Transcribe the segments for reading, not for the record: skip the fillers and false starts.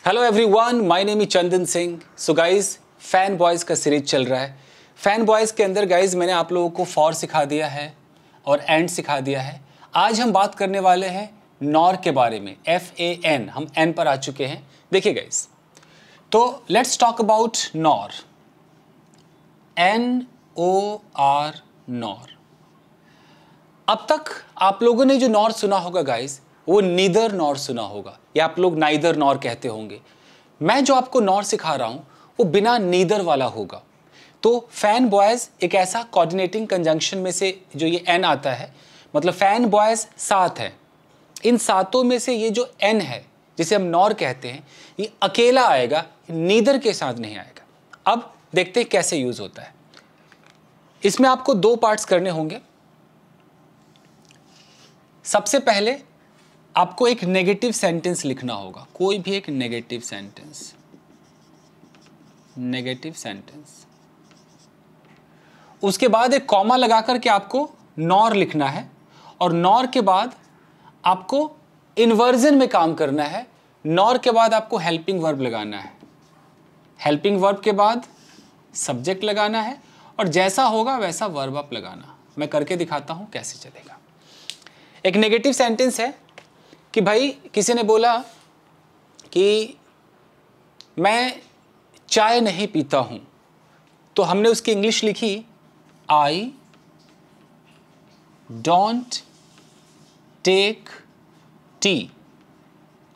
Hello everyone, my name is Chandan Singh. So guys, fan boys का series चल रहा है। फैन बॉयज़ के अंदर गाइज मैंने आप लोगों को फॉर सिखा दिया है और एंड सिखा दिया है। आज हम बात करने वाले हैं नॉर के बारे में। FAN, हम एन पर आ चुके हैं। देखिए गाइज, तो let's talk about nor. NOR, nor. अब तक आप लोगों ने जो नॉर सुना होगा गाइज, वो नीदर नॉर सुना होगा, या आप लोग नाइदर नॉर कहते होंगे। मैं जो आपको नॉर सिखा रहा हूं वो बिना नीदर वाला होगा। तो फैन बॉयज एक ऐसा कोऑर्डिनेटिंग कंजंक्शन में से जो ये एन आता है, मतलब फैन बॉयज 7 है। इन सातों में से ये जो एन है, जिसे हम नॉर कहते हैं, ये अकेला आएगा, नीदर के साथ नहीं आएगा। अब देखते हैं कैसे यूज होता है। इसमें आपको 2 पार्ट्स करने होंगे। सबसे पहले आपको एक नेगेटिव सेंटेंस लिखना होगा, कोई भी एक नेगेटिव सेंटेंस। उसके बाद एक कॉमा लगा करके आपको नॉर लिखना है, और नॉर के बाद आपको इन्वर्जन में काम करना है। नॉर के बाद आपको हेल्पिंग वर्ब लगाना है, हेल्पिंग वर्ब के बाद सब्जेक्ट लगाना है, और जैसा होगा वैसा वर्ब आप लगाना। मैं करके दिखाता हूं कैसे चलेगा। एक नेगेटिव सेंटेंस है कि भाई किसी ने बोला कि मैं चाय नहीं पीता हूं, तो हमने उसकी इंग्लिश लिखी आई डोंट टेक टी।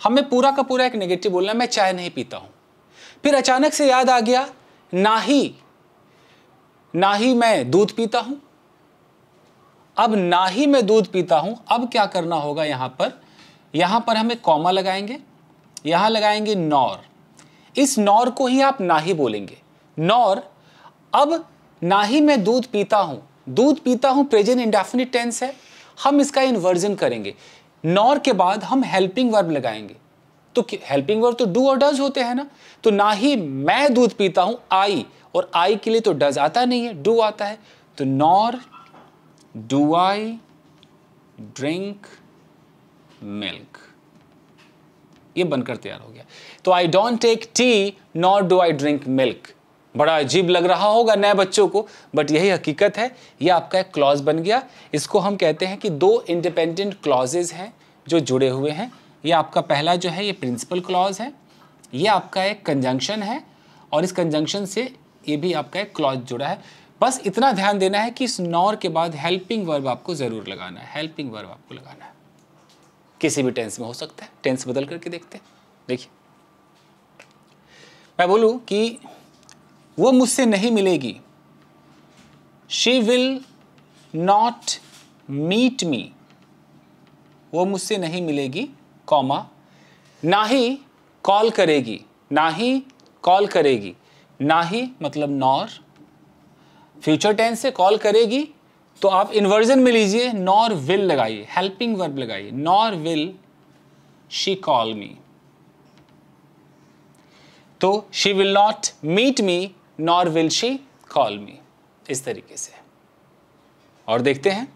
हमें पूरा का पूरा एक नेगेटिव बोलना है, मैं चाय नहीं पीता हूं। फिर अचानक से याद आ गया, ना ही मैं दूध पीता हूं। अब ना ही मैं दूध पीता हूं, अब क्या करना होगा? यहां पर हम एक कॉमा लगाएंगे, यहां लगाएंगे नॉर। इस नॉर को ही आप ना ही बोलेंगे, नॉर। अब ना ही मैं दूध पीता हूं प्रेजेंट इंडेफिनिट टेंस है, हम इसका इन्वर्जन करेंगे। नॉर के बाद हम हेल्पिंग वर्ब लगाएंगे। तो हेल्पिंग वर्ब तो डू और डज होते हैं ना। तो ना ही मैं दूध पीता हूं, आई, और आई के लिए तो डज आता नहीं है, डू आता है। तो nor do I drink milk, ये बनकर तैयार हो गया। तो I don't take tea nor do I drink milk. बड़ा अजीब लग रहा होगा नए बच्चों को, बट यही हकीकत है। ये आपका एक क्लॉज बन गया। इसको हम कहते हैं कि 2 इंडिपेंडेंट क्लॉजेज हैं जो जुड़े हुए हैं। ये आपका पहला जो है ये प्रिंसिपल क्लॉज है, ये आपका एक कंजंक्शन है, और इस कंजंक्शन से ये भी आपका एक क्लॉज जुड़ा है। बस इतना ध्यान देना है कि इस नॉर के बाद हेल्पिंग वर्ब आपको जरूर लगाना है, हेल्पिंग वर्ब आपको लगाना है। किसी भी टेंस में हो सकता है, टेंस बदल करके देखते हैं। देखिए, मैं बोलूं कि वो मुझसे नहीं मिलेगी, she will not meet me. वो मुझसे नहीं मिलेगी, कॉमा, ना ही कॉल करेगी, ना ही कॉल करेगी। ना ही मतलब नॉर, फ्यूचर टेंस से कॉल करेगी, तो आप इन्वर्जन में लीजिए, नॉर विल लगाइए, हेल्पिंग वर्ब लगाइए, nor will she call me. तो she will not meet me nor will she call me, इस तरीके से। और देखते हैं,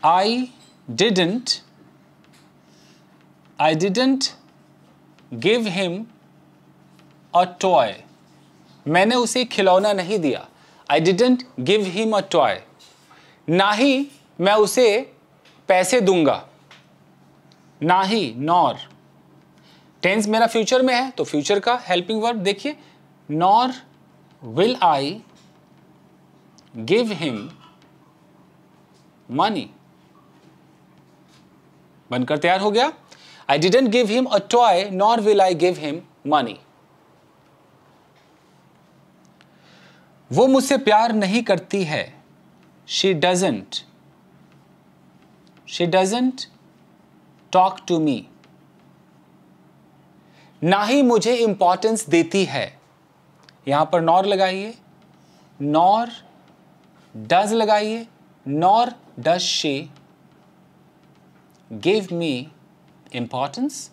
I didn't give him a toy. मैंने उसे खिलौना नहीं दिया, I didn't give him a toy. ना ही मैं उसे पैसे दूंगा, ना ही नॉर। टेंस मेरा फ्यूचर में है, तो फ्यूचर का हेल्पिंग वर्ब देखिए, nor will I give him money. बनकर तैयार हो गया, I didn't give him a toy nor will I give him money. वो मुझसे प्यार नहीं करती है, she doesn't talk to me. ना ही मुझे इंपॉर्टेंस देती है, यहां पर नॉर लगाइए, नॉर डज लगाइए, nor does she give me importance.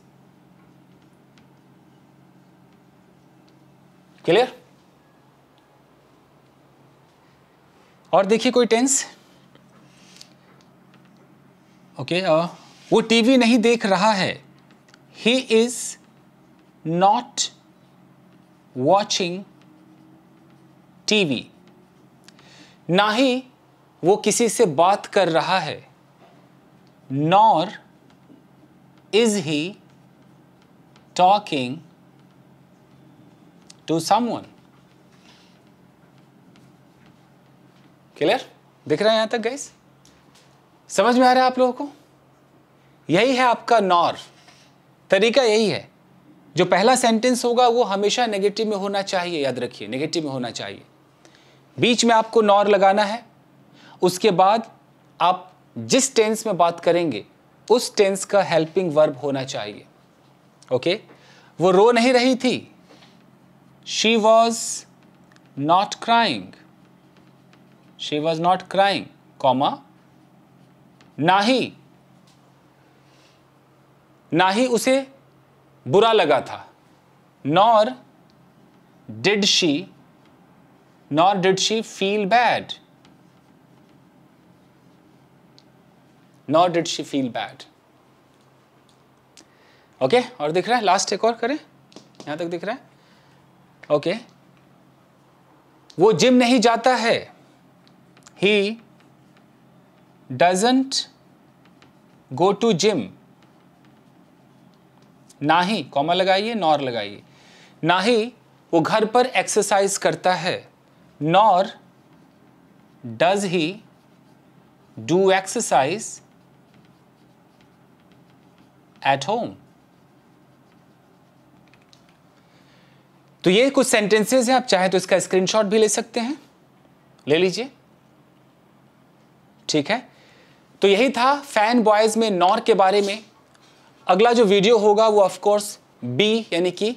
Clear? और देखिए कोई टेंस, ओके, वो टीवी नहीं देख रहा है। He is not watching TV. ना ही वो किसी से बात कर रहा है। Nor is he talking to someone. Clear? दिख रहा है यहां तक गाइस? समझ में आ रहा है आप लोगों को? यही है आपका नॉर। तरीका यही है। जो पहला सेंटेंस होगा वो हमेशा नेगेटिव में होना चाहिए, याद रखिए, नेगेटिव में होना चाहिए। बीच में आपको नॉर लगाना है। उसके बाद आप जिस टेंस में बात करेंगे उस टेंस का हेल्पिंग वर्ब होना चाहिए। ओके? वो रो नहीं रही थी। She was not crying. She was not crying, comma, ना ही उसे बुरा लगा था। Nor did she feel bad. Nor did she feel bad. Okay? और दिख रहा है? लास्ट एक और करें, यहां तक दिख रहा है? ओके? वो जिम नहीं जाता है। He doesn't go to gym. ना ही, कॉमा लगाइए, नॉर लगाइए, ना ही वो घर पर एक्सरसाइज करता है। Nor does he do exercise at home. तो ये कुछ सेंटेंसेस हैं। आप चाहें तो इसका स्क्रीनशॉट भी ले सकते हैं, ले लीजिए। ठीक है? तो यही था फैन बॉयज में नॉर के बारे में। अगला जो वीडियो होगा वो ऑफ कोर्स बी यानी कि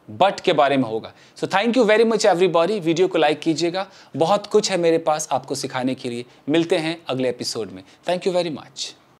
बट के बारे में होगा। So thank you very much everybody. Video को लाइक कीजिएगा। बहुत कुछ है मेरे पास आपको सिखाने के लिए। मिलते हैं अगले एपिसोड में। Thank you very much.